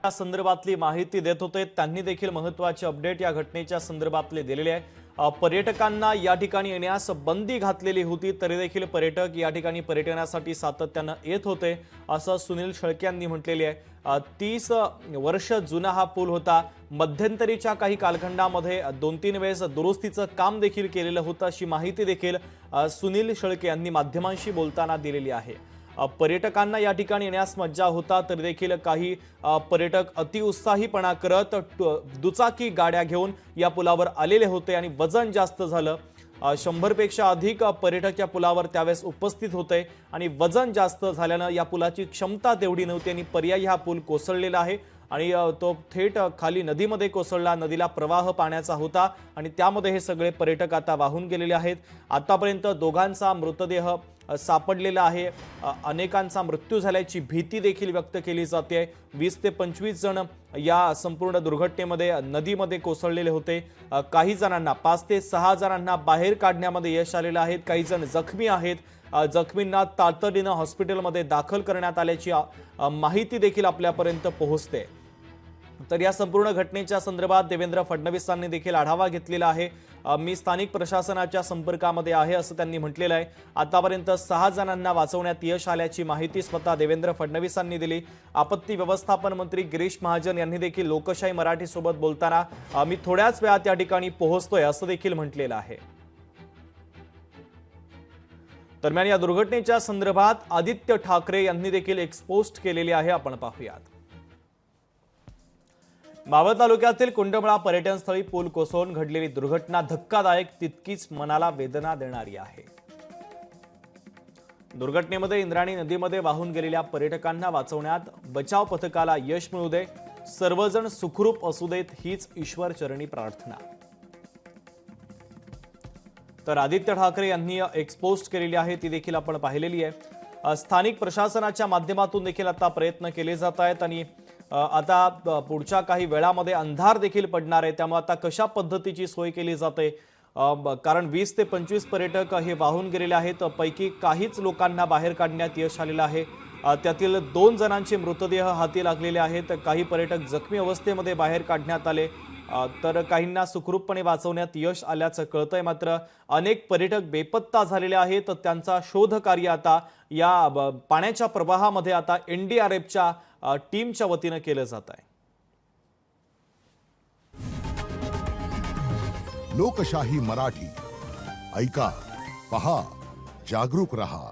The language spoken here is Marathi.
या संदर्भातली माहिती देत होते। त्यांनी देखील महत्त्वाचे अपडेट या घटनेच्या संदर्भातले दिलेले आहे। पर्यटकांना या ठिकाणी येण्यास बंदी घातलेली होती, तरी देखील पर्यटक या ठिकाणी पर्यटनासाठी सातत्याने येत होते, असं सुनील शेळके यांनी म्हटलेले आहे। 30 वर्ष जुना हा पूल होता। मध्यंतरीच्या काही कालखंडामध्ये 2-3 वेळेस दुरुस्तीचं काम देखील केलेलं होतं, अशी माहिती देखील सुनील शेळके यांनी माध्यमांशी बोलताना दिलेली आहे। पर्यटकांना या ठिकाणी येण्यास मज्जा होता, तरी देखील काही पर्यटक अतिउत्साहीपणा करत दुचाकी गाड्या घेऊन या पुलावर आलेले होते आणि वजन जास्त झालं। 100 पेक्षा अधिक पर्यटक या पुलावर त्यावेळेस उपस्थित होते आणि वजन जास्त झाल्यानं या पुलाची क्षमता तेवढी नव्हती आणि पर्यायी हा पूल कोसळलेला आहे आणि तो थेट खाली नदीमध्ये कोसळला। नदीला प्रवाह पाण्याचा होता आणि त्यामध्ये हे सगळे पर्यटक आता वाहून गेलेले आहेत। आतापर्यंत दोघांचा मृतदेह सापडलेला आहे। अनेकांचा मृत्यू झाल्याची भीती देखील व्यक्त केली जाते। 20 ते 25 जण या संपूर्ण दुर्घटनेमध्ये नदीमध्ये कोसळलेले होते। काही जणांना 5 ते 6 जणांना बाहेर काढण्यामध्ये यश आलेलं आहे। काही जण जखमी आहेत। जखमींना तातडीनं हॉस्पिटलमध्ये दाखल करण्यात आल्याची माहिती देखील आपल्यापर्यंत पोहोचते। तर या संपूर्ण घटनेच्या संदर्भात देवेंद्र फडणवीसांनी देखील आढावा घेतलेला आहे। मी स्थानिक प्रशासनाच्या संपर्कामध्ये आहे, असं त्यांनी म्हटलेलं आहे। आतापर्यंत 6 जणांना वाचवण्यात यश आल्याची माहिती स्वतः देवेंद्र फडणवीसांनी दिली। आपत्ती व्यवस्थापन मंत्री गिरीश महाजन यांनी देखील लोकशाही मराठी सोबत बोलताना मी थोड्याच वेळात या ठिकाणी पोहोचतोय, असं देखील म्हटलेलं आहे। दरम्यान या दुर्घटनेच्या संदर्भात आदित्य ठाकरे यांनी देखील एक पोस्ट केलेली आहे, आपण पाहूयात। मावळ तालुक्यातील कुंडमळा पर्यटन स्थळी पूल कोसळून घडलेली दुर्घटना धक्कादायक, तितकीच मनाला वेदना देणारी आहे। दुर्घटनेमध्ये इंद्रायणी नदीमध्ये वाहून गेलेल्या पर्यटकांना वाचवण्यात बचाव पथकाला यश मिळू दे, सर्वजण सुखरूप असू देत, हीच ईश्वर चरणी प्रार्थना। तर आदित्य ठाकरे यांनी एक पोस्ट केलेली आहे, ती देखील आपण पाहिलेली आहे। स्थानिक प्रशासनाच्या माध्यमातून देखील आता प्रयत्न केले जात आहेत आणि आता पुढच्या काही वेळामध्ये अंधार देखील पडणार आहे, त्यामुळे आता कशा पद्धतीची सोय केली जाते, कारण 20 ते 25 पर्यटक हे वाहून गेलेले आहेत। पैकी काहीच लोकांना बाहेर काढण्यात यश आलेलं आहे। त्यातील 2 जणांचे मृतदेह हाती लागलेले आहेत। काही पर्यटक जखमी अवस्थेमध्ये बाहेर काढण्यात आले, तर काहींना सुखरूपपणे वाचवण्यात यश आल्याचं कळतंय। मात्र अनेक पर्यटक बेपत्ता झालेले आहेत। त्यांचा शोध कार्य आता या पाण्याच्या प्रवाहामध्ये आता NDRFच्या टीमच्या वतीने केलं जात आहे। लोकशाही मराठी ऐका, पहा, जागरूक रहा।